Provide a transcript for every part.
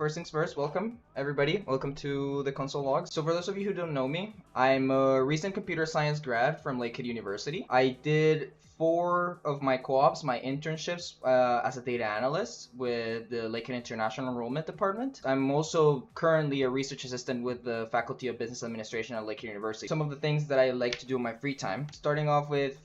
First things first, welcome everybody. Welcome to the Console.Logs. So for those of you who don't know me, I'm a recent computer science grad from Lakehead University. I did 4 of my co-ops, my internships as a data analyst with the Lakehead International Enrollment Department. I'm also currently a research assistant with the Faculty of Business Administration at Lakehead University. Some of the things that I like to do in my free time, starting off with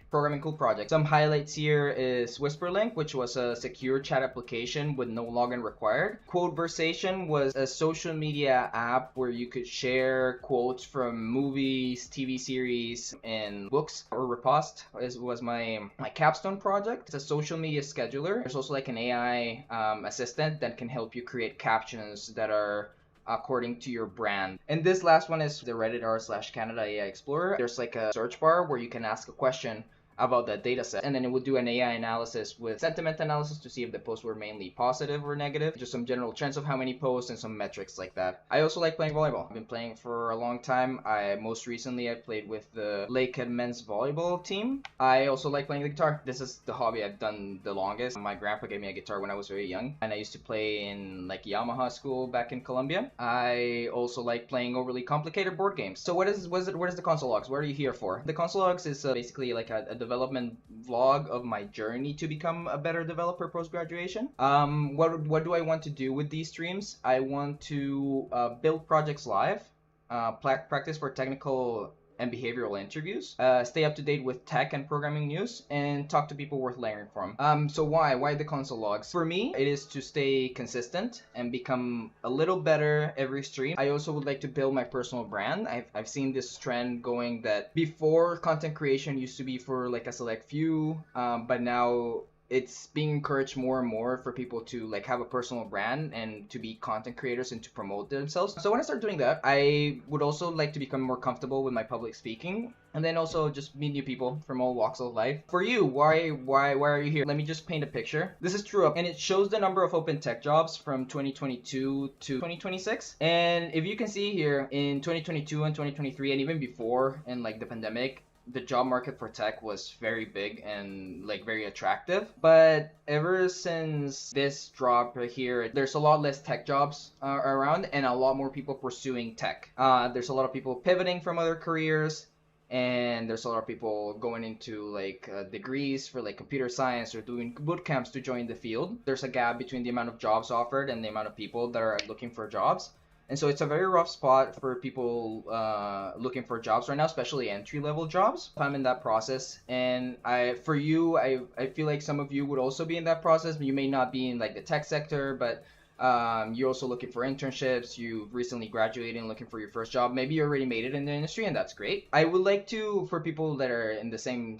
programming cool projects. Some highlights here is WhisperLink, which was a secure chat application with no login required. Quoteversation was a social media app where you could share quotes from movies, TV series, and books. Or Riposte was my capstone project. It's a social media scheduler. There's also like an AI assistant that can help you create captions that are according to your brand. And this last one is the Reddit r/Canada AI Explorer. There's like a search bar where you can ask a question about that data set, and then it will do an AI analysis with sentiment analysis to see if the posts were mainly positive or negative, just some general trends of how many posts and some metrics like that. I also like playing volleyball. I've been playing for a long time. Most recently I played with the Lakehead men's volleyball team. I also like playing the guitar. This is the hobby I've done the longest. My grandpa gave me a guitar when I was very young, and I used to play in like Yamaha school back in Colombia. I also like playing overly complicated board games. So what is the Console.Logs? What are you here for? The Console.Logs is basically like a development vlog of my journey to become a better developer post-graduation. What do I want to do with these streams? I want to build projects live, practice for technical and behavioral interviews, stay up to date with tech and programming news, and talk to people worth learning from. So why the Console.Logs? For me, it is to stay consistent and become a little better every stream. I also would like to build my personal brand. I've seen this trend going that before content creation used to be for like a select few, but now it's being encouraged more and more for people to like have a personal brand and to be content creators and to promote themselves. So when I start doing that, I would also like to become more comfortable with my public speaking, and then also just meet new people from all walks of life. For you, why are you here? Let me just paint a picture. This is TrueUp, and it shows the number of open tech jobs from 2022 to 2026. And if you can see here, in 2022 and 2023, and even before, in like the pandemic, the job market for tech was very big and like very attractive. But ever since this drop right here, there's a lot less tech jobs around and a lot more people pursuing tech. There's a lot of people pivoting from other careers, and there's a lot of people going into like degrees for like computer science or doing boot camps to join the field. There's a gap between the amount of jobs offered and the amount of people that are looking for jobs. And so it's a very rough spot for people looking for jobs right now, especially entry-level jobs. I'm in that process, and I feel like some of you would also be in that process. You may not be in like the tech sector, but you're also looking for internships. You've recently graduated and looking for your first job. Maybe you already made it in the industry, and that's great. I would like to, for people that are in the same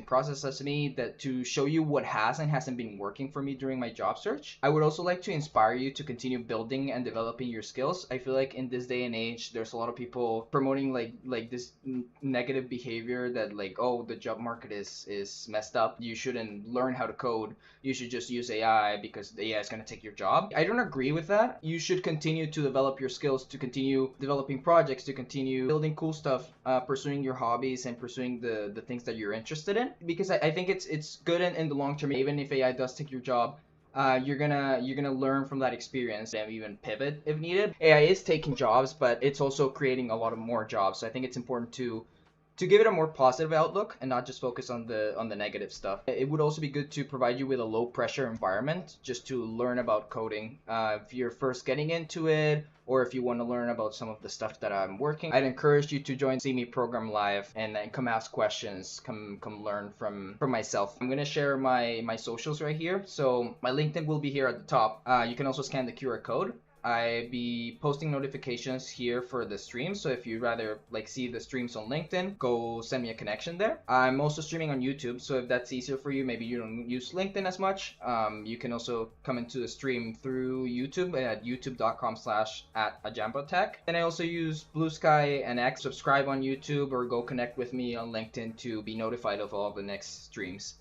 process as me, that to show you what has and hasn't been working for me during my job search. I would also like to inspire you to continue building and developing your skills. I feel like in this day and age, there's a lot of people promoting like this negative behavior that like, oh, the job market is messed up. You shouldn't learn how to code. You should just use AI because the AI is going to take your job. I don't agree with that. You should continue to develop your skills, to continue developing projects, to continue building cool stuff, pursuing your hobbies and pursuing the things that you're interested in. Because I think it's good in the long term. Even if AI does take your job, you're gonna learn from that experience and even pivot if needed. AI is taking jobs, but it's also creating a lot of more jobs. So I think it's important to give it a more positive outlook and not just focus on the negative stuff. It would also be good to provide you with a low pressure environment just to learn about coding. If you're first getting into it, or if you want to learn about some of the stuff that I'm working, I'd encourage you to see me program live and come ask questions, come learn from myself. I'm gonna share my socials right here. So my LinkedIn will be here at the top. You can also scan the QR code. I be posting notifications here for the stream, so if you'd rather like see the streams on LinkedIn, go send me a connection there. I'm also streaming on YouTube, so if that's easier for you, maybe you don't use LinkedIn as much, you can also come into the stream through YouTube at youtube.com/@ajambotech. And I also use Blue Sky and X. Subscribe on YouTube or go connect with me on LinkedIn to be notified of all of the next streams.